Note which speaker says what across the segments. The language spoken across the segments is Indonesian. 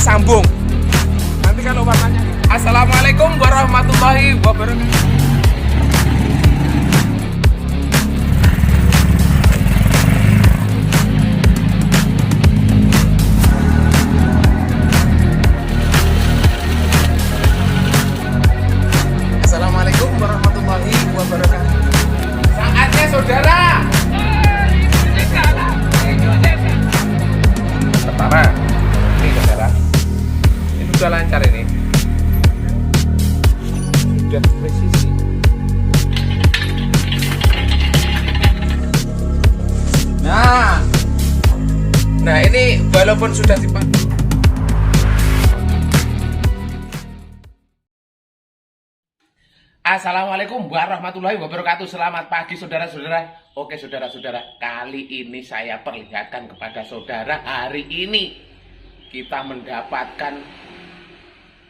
Speaker 1: sambung. Nanti kalau warnanya. Assalamualaikum warahmatullahi wabarakatuh. Assalamualaikum warahmatullahi wabarakatuh. Saatnya saudara. Pertama, ini saudara. Ini sudah lancar ini. Sudah presisi. Nah ini walaupun sudah dipakai. Assalamualaikum warahmatullahi wabarakatuh. Selamat pagi saudara-saudara. Oke saudara-saudara, kali ini saya perlihatkan kepada saudara. Hari ini kita mendapatkan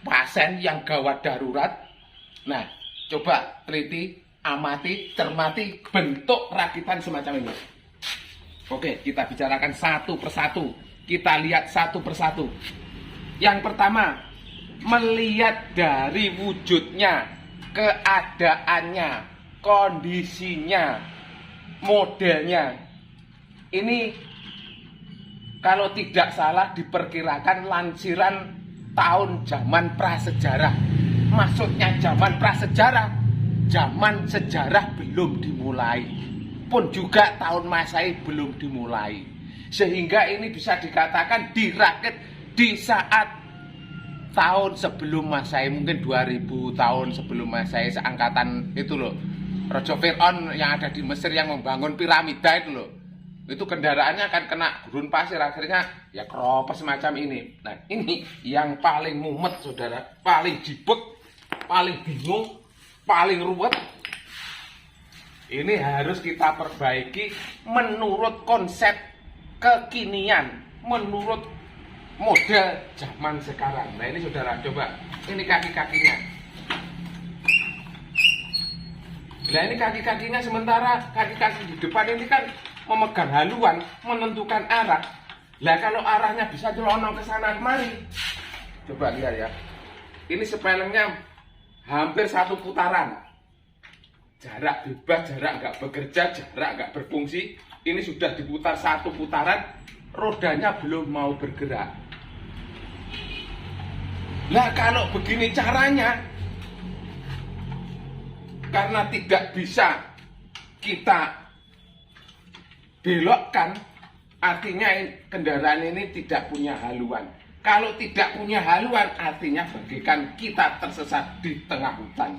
Speaker 1: pasien yang gawat darurat. Nah, coba teliti, amati, cermati bentuk rakitan semacam ini. Oke, kita bicarakan satu persatu. Kita lihat satu persatu. Yang pertama, melihat dari wujudnya, keadaannya, kondisinya, modelnya. Ini kalau tidak salah diperkirakan lansiran tahun zaman prasejarah. Maksudnya zaman prasejarah, zaman sejarah belum dimulai, pun juga tahun Masehi belum dimulai. Sehingga ini bisa dikatakan dirakit di saat tahun sebelum Masehi, mungkin 2000 tahun sebelum Masehi, seangkatan itu loh, Raja Fir'aun yang ada di Mesir yang membangun piramida itu loh. Itu kendaraannya akan kena gurun pasir, akhirnya ya keropos semacam ini. Nah ini yang paling mumet saudara, paling jibek, paling bingung, paling ruwet. Ini harus kita perbaiki menurut konsep kekinian, menurut model zaman sekarang. Nah ini saudara, coba ini kaki-kakinya. Nah ini kaki-kakinya, sementara kaki-kaki di depan ini kan memegang haluan, menentukan arah. Lah kalau arahnya bisa nyelonong ke sana kemari. Coba lihat ya. Ini sepelengnya hampir satu putaran. Jarak bebas, jarak nggak bekerja, jarak nggak berfungsi. Ini sudah diputar satu putaran, rodanya belum mau bergerak. Nah kalau begini caranya, karena tidak bisa kita belokkan, artinya kendaraan ini tidak punya haluan. Kalau tidak punya haluan, artinya bagaikan kita tersesat di tengah hutan.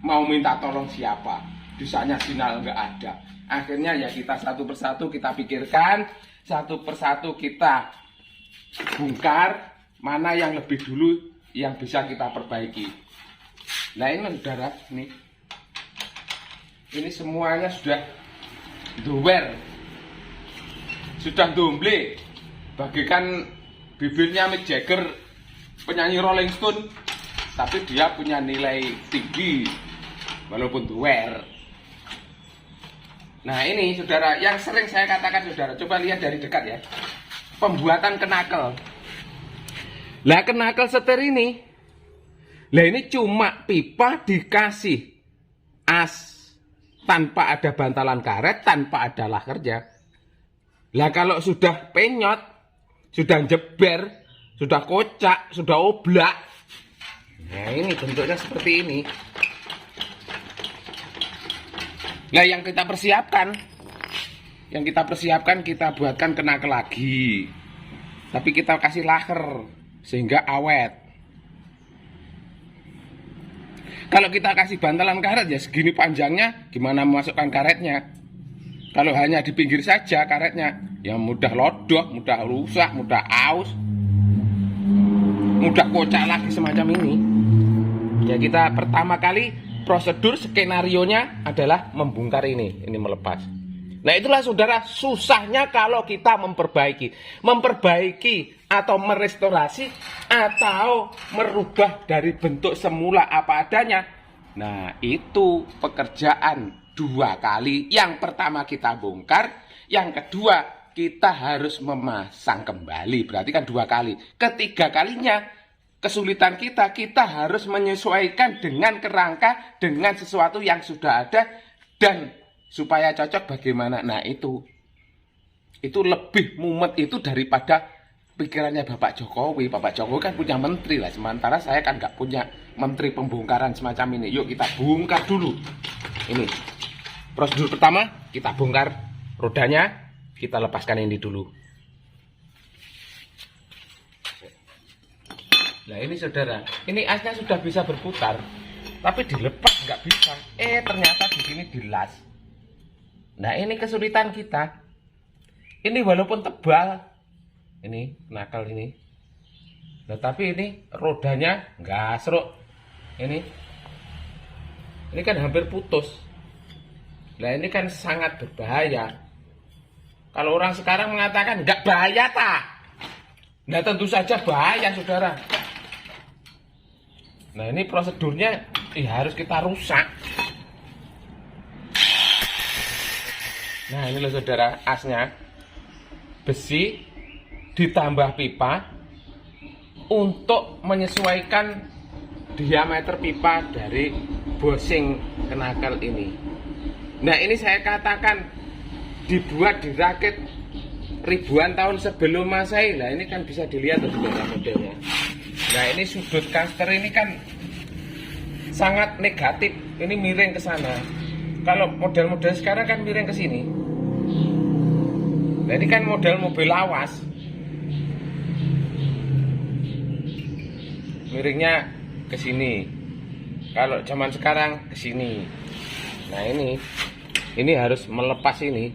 Speaker 1: Mau minta tolong siapa? Disanya sinyal nggak ada. Akhirnya ya kita satu persatu kita pikirkan, satu persatu kita bongkar, mana yang lebih dulu yang bisa kita perbaiki. Nah ini saudara, ini semuanya sudah dower, sudah domble, bagaikan bibirnya Mick Jagger, penyanyi Rolling Stone, tapi dia punya nilai tinggi walaupun dower. Nah ini saudara, yang sering saya katakan saudara, coba lihat dari dekat ya, pembuatan kenakel. Lah kenakel setir ini, lah ini cuma pipa dikasih as, tanpa ada bantalan karet, tanpa ada lah kerja. Lah kalau sudah penyot, sudah jeber, sudah kocak, sudah oblak, nah ini bentuknya seperti ini. Nah yang kita persiapkan, kita buatkan kenakel lagi, tapi kita kasih laker sehingga awet. Kalau kita kasih bantalan karet ya segini panjangnya, gimana memasukkan karetnya? Kalau hanya di pinggir saja karetnya, ya mudah lodoh, mudah rusak, mudah aus, mudah kocak lagi semacam ini. Ya kita pertama kali prosedur skenarionya adalah membongkar ini melepas. Nah itulah saudara susahnya kalau kita memperbaiki atau merestorasi atau merubah dari bentuk semula apa adanya. Nah itu pekerjaan dua kali. Yang pertama kita bongkar, yang kedua kita harus memasang kembali. Berarti kan 2 kali. Ketiga kalinya kesulitan kita harus menyesuaikan dengan kerangka, dengan sesuatu yang sudah ada, dan supaya cocok bagaimana. Nah itu lebih mumet itu daripada pikirannya Bapak Jokowi. Bapak Jokowi kan punya menteri lah, sementara saya kan nggak punya menteri pembongkaran semacam ini. Yuk kita bongkar dulu. Ini prosedur pertama, kita bongkar rodanya, kita lepaskan ini dulu. Nah ini saudara, ini asnya sudah bisa berputar, tapi dilepas nggak bisa. Ternyata di sini dilas. Nah ini kesulitan kita. Ini walaupun tebal, ini nakal ini. Nah tapi ini rodanya nggak seruk. Ini kan hampir putus. Nah ini kan sangat berbahaya. Kalau orang sekarang mengatakan nggak bahaya tak? Nah tentu saja bahaya saudara. Nah ini prosedurnya harus kita rusak. Nah ini loh saudara, asnya besi ditambah pipa untuk menyesuaikan diameter pipa dari bushing kenakel ini. Nah ini saya katakan dibuat, dirakit ribuan tahun sebelum Masehi. Nah ini kan bisa dilihat saudara modelnya. Nah ini sudut caster ini kan sangat negatif, ini miring ke sana. Kalau model-model sekarang kan miring ke sini. Nah ini kan model mobil lawas, miringnya ke sini. Kalau zaman sekarang ke sini. Nah ini harus melepas ini.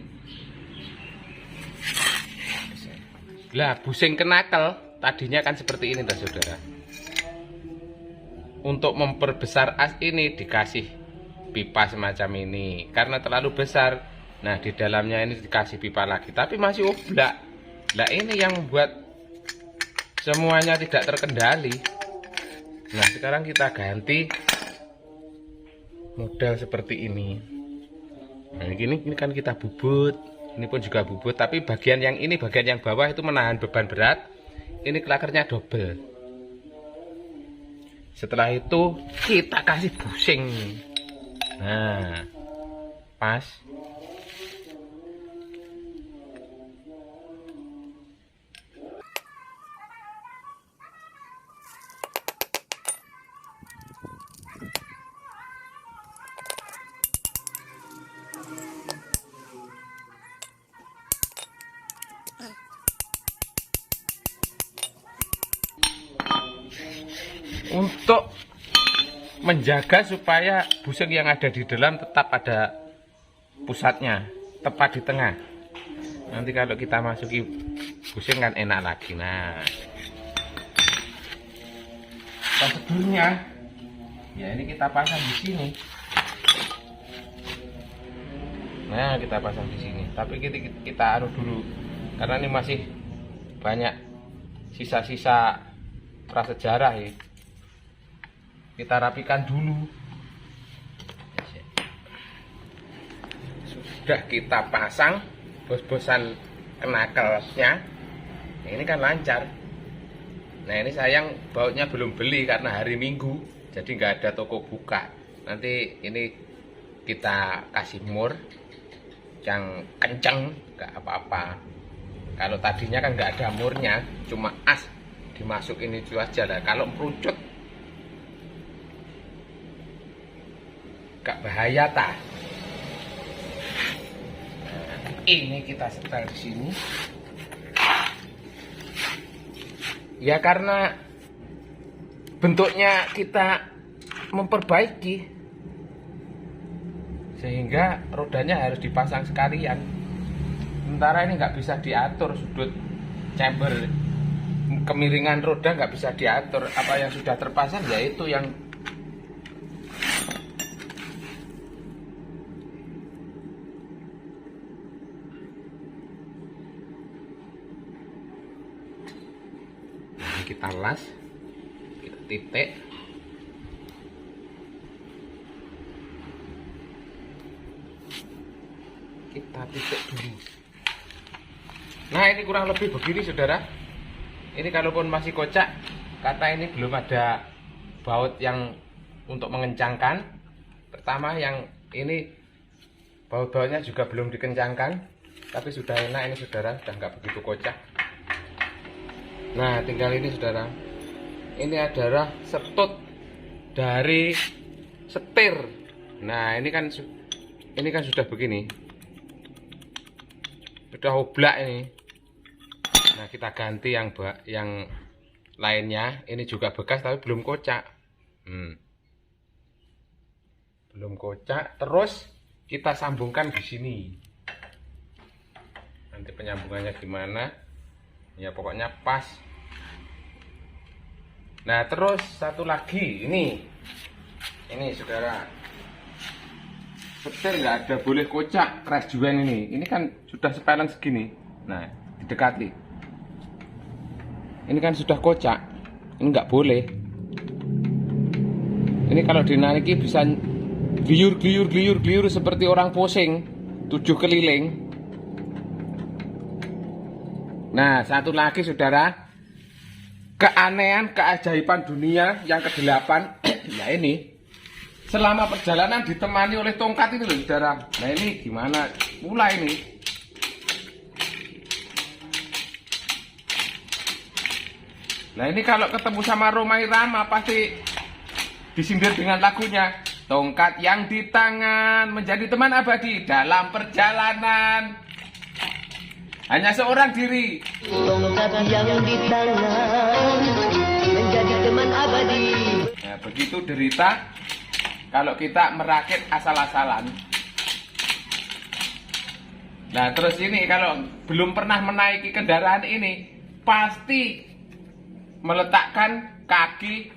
Speaker 1: Lah bushing kenakel tadinya kan seperti ini saudara. Untuk memperbesar as ini dikasih pipa semacam ini. Karena terlalu besar, nah di dalamnya ini dikasih pipa lagi, tapi masih oblak. Nah ini yang membuat semuanya tidak terkendali. Nah sekarang kita ganti model seperti ini. Nah ini kan kita bubut, ini pun juga bubut, tapi bagian yang ini, bagian yang bawah itu menahan beban berat. Ini klakernya double. Setelah itu kita kasih bushing. Nah pas. Untuk menjaga supaya bushing yang ada di dalam tetap ada pusatnya, tepat di tengah. Nanti kalau kita masuki bushing kan enak lagi. Nah prosedurnya ya ini kita pasang di sini. Nah kita pasang di sini, tapi kita aruh dulu karena ini masih banyak sisa-sisa prasejarah ya. Kita rapikan dulu. Sudah kita pasang bos-bosan kenakelnya, ini kan lancar. Nah ini sayang bautnya belum beli karena hari Minggu, jadi nggak ada toko buka. Nanti ini kita kasih mur yang kenceng, nggak apa-apa. Kalau tadinya kan nggak ada murnya, cuma as dimasukin itu aja lah. Kalau merucut gak bahaya tak? Nah, ini kita setel di sini. Ya karena bentuknya kita memperbaiki, sehingga rodanya harus dipasang sekalian. Sementara ini nggak bisa diatur sudut chamber, kemiringan roda nggak bisa diatur. Apa yang sudah terpasang yaitu yang kita las, kita titik, kita titik dulu. Nah, ini kurang lebih begini saudara. Ini kalaupun masih kocak, karena ini belum ada baut yang untuk mengencangkan. Pertama yang ini baut-bautnya juga belum dikencangkan, tapi sudah enak ini saudara, sudah nggak begitu kocak. Nah, tinggal ini saudara. Ini adalah setut dari setir. Nah, ini kan sudah begini. Sudah oblak ini. Nah, kita ganti yang lainnya. Ini juga bekas tapi belum kocak. Belum kocak. Terus kita sambungkan di sini. Nanti penyambungannya gimana? Ya pokoknya pas. Nah, terus satu lagi ini saudara. Setir nggak ada boleh kocak, crash juan ini. Ini kan sudah sepelan segini. Nah, didekati. Ini kan sudah kocak. Ini nggak boleh. Ini kalau dinaiki bisa gliur seperti orang pusing 7 keliling. Nah, satu lagi saudara. Keanehan, keajaiban dunia yang ke-8. Ya ini. Selama perjalanan ditemani oleh tongkat itu loh saudara. Nah, ini gimana? Mulai ini. Nah, ini kalau ketemu sama Rhoma Irama pasti disindir dengan lagunya. Tongkat yang di tangan menjadi teman abadi dalam perjalanan. Hanya seorang diri.
Speaker 2: Tongkat yang di tangan menjadi teman abadi.
Speaker 1: Nah, begitu derita kalau kita merakit asal-asalan. Nah, terus ini kalau belum pernah menaiki kendaraan ini, pasti meletakkan kaki,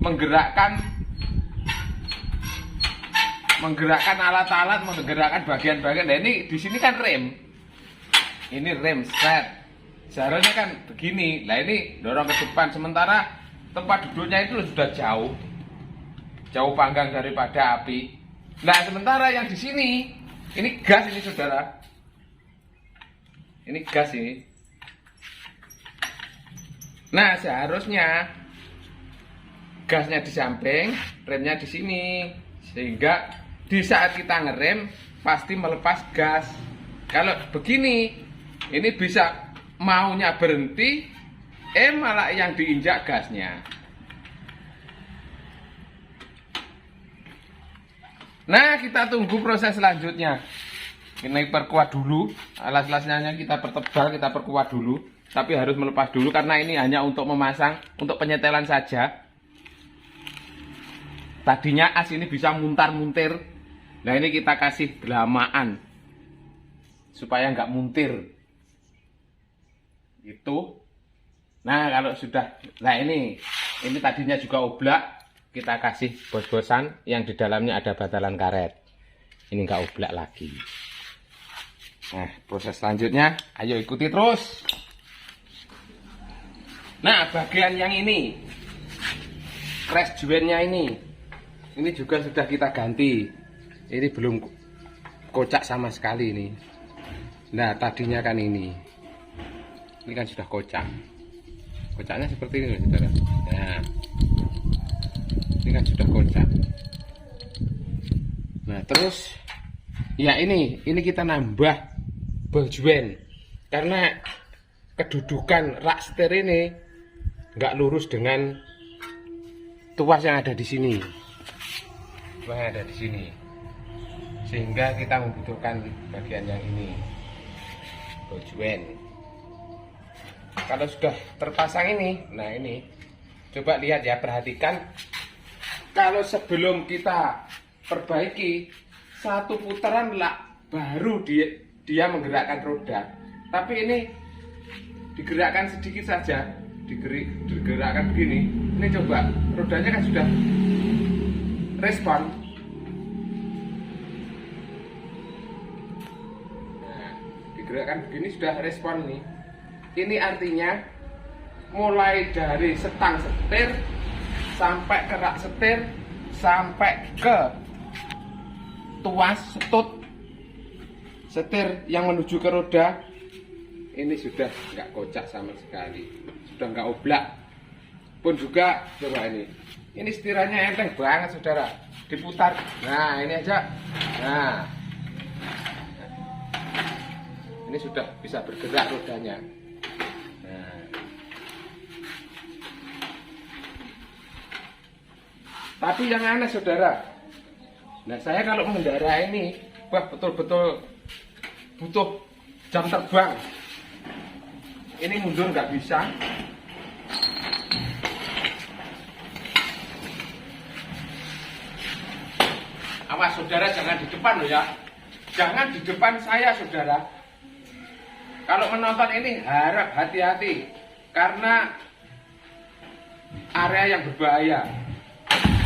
Speaker 1: menggerakkan alat-alat, menggerakkan bagian-bagian. Nah, ini di sini kan rem. Ini rem set. Seharusnya kan begini. Nah, ini dorong ke depan, sementara tempat duduknya itu sudah jauh panggang daripada api. Nah, sementara yang di sini ini gas ini saudara. Ini gas ini. Nah, seharusnya gasnya di samping, remnya di sini, sehingga di saat kita ngerem pasti melepas gas. Kalau begini, ini bisa maunya berhenti, malah yang diinjak gasnya. Nah, kita tunggu proses selanjutnya. Ini perkuat dulu, alas-alasnya kita pertebal, kita perkuat dulu. Tapi harus melepas dulu karena ini hanya untuk memasang, untuk penyetelan saja. Tadinya as ini bisa muntar-muntir. Nah, ini kita kasih belamaan supaya nggak muntir. Itu. Nah, kalau sudah, nah ini tadinya juga oblak. Kita kasih bos-bosan yang di dalamnya ada batalan karet. Ini nggak oblak lagi. Nah, proses selanjutnya, ayo ikuti terus. Nah, bagian yang ini, crash joinnya ini juga sudah kita ganti. Ini belum kocak sama sekali ini. Nah, tadinya kan ini kan sudah kocak. Kocaknya seperti ini, saudara. Nah, ini kan sudah kocak. Nah, terus ya ini kita nambah bajuan karena kedudukan rak setir ini nggak lurus dengan tuas yang ada di sini. Tuas yang ada di sini. Sehingga kita membutuhkan bagian yang ini. Bajuan. Kalau sudah terpasang ini, nah ini coba lihat ya, perhatikan. Kalau sebelum kita perbaiki satu putaran lah baru dia menggerakkan roda. Tapi ini digerakkan sedikit saja, digerakkan begini. Ini coba rodanya kan sudah respon. Nah, digerakkan begini sudah respon nih. Ini artinya mulai dari setang setir sampai ke rak setir sampai ke tuas setut setir yang menuju ke roda ini sudah nggak kocak sama sekali, sudah nggak oblak pun juga. Coba ini setiranya enteng banget saudara, diputar, nah ini aja, nah ini sudah bisa bergerak rodanya. Nah, tapi yang aneh saudara, nah saya kalau mengendarai ini, wah betul-betul butuh jam terbang. Ini mundur nggak bisa. Awas saudara, jangan di depan loh ya. Jangan di depan saya saudara. Kalau menonton ini harap hati-hati, karena area yang berbahaya.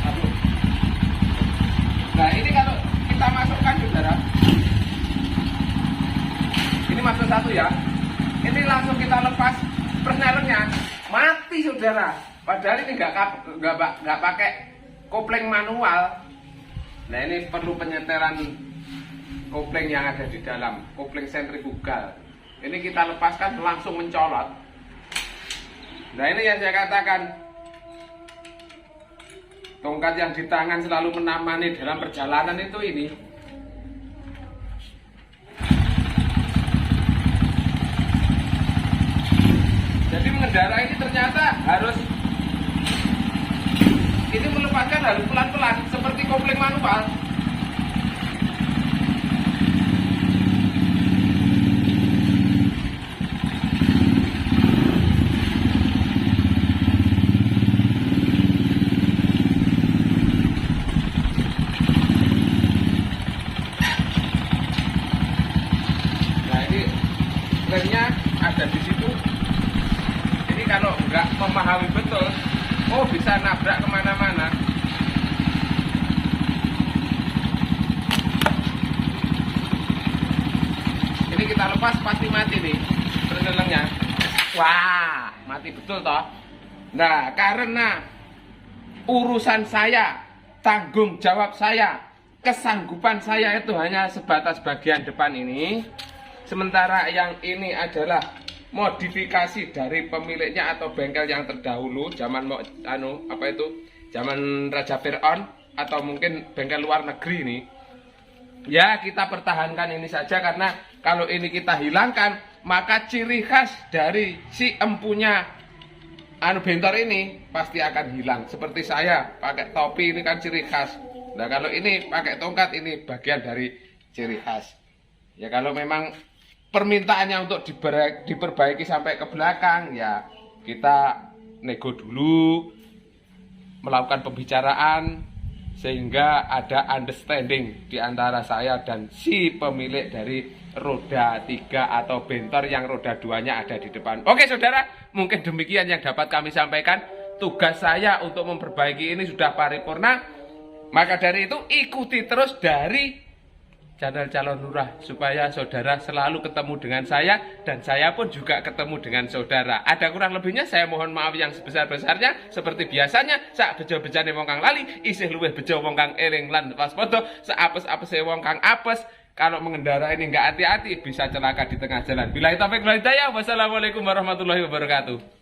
Speaker 1: Aduh. Nah ini kalau kita masukkan saudara, ini masuk satu ya. Ini langsung kita lepas persnelernya, mati saudara. Padahal ini nggak pakai kopling manual. Nah ini perlu penyetelan kopling yang ada di dalam, kopling sentrifugal. Ini kita lepaskan langsung mencolot. Nah ini yang saya katakan, tongkat yang di tangan selalu menemani dalam perjalanan itu ini. Jadi mengendarai ini ternyata harus, ini melepaskan harus pelan-pelan seperti kopling manual. Nah ini remnya ada di situ. Ini kalau nggak memahami betul, oh bisa nabrak kemana-mana. Ini kita lepas pasti mati nih persnelengnya. Wah, mati betul toh. Nah, karena urusan saya, tanggung jawab saya, kesanggupan saya itu hanya sebatas bagian depan ini. Sementara yang ini adalah modifikasi dari pemiliknya atau bengkel yang terdahulu zaman zaman Raja Fir'aun atau mungkin bengkel luar negeri ini. Ya kita pertahankan ini saja, karena kalau ini kita hilangkan maka ciri khas dari si empunya bentor ini pasti akan hilang. Seperti saya pakai topi ini kan ciri khas. Nah kalau ini pakai tongkat ini bagian dari ciri khas. Ya kalau memang permintaannya untuk diperbaiki sampai ke belakang, ya kita nego dulu, melakukan pembicaraan sehingga ada understanding di antara saya dan si pemilik dari roda 3 atau bentor yang roda 2-nya ada di depan. Oke saudara, mungkin demikian yang dapat kami sampaikan. Tugas saya untuk memperbaiki ini sudah paripurna. Maka dari itu ikuti terus dari channel Calon Lurah supaya saudara selalu ketemu dengan saya dan saya pun juga ketemu dengan saudara. Ada kurang lebihnya saya mohon maaf yang sebesar-besarnya. Seperti biasanya, sak bejo-bejane wong kang lali, isih luwih bejo wong kang eling lan waspada, seapes-apese wong kang apes. Kalau mengendarai ini nggak hati-hati bisa celaka di tengah jalan. Billahi taufik wal hidayah. Wassalamualaikum warahmatullahi wabarakatuh.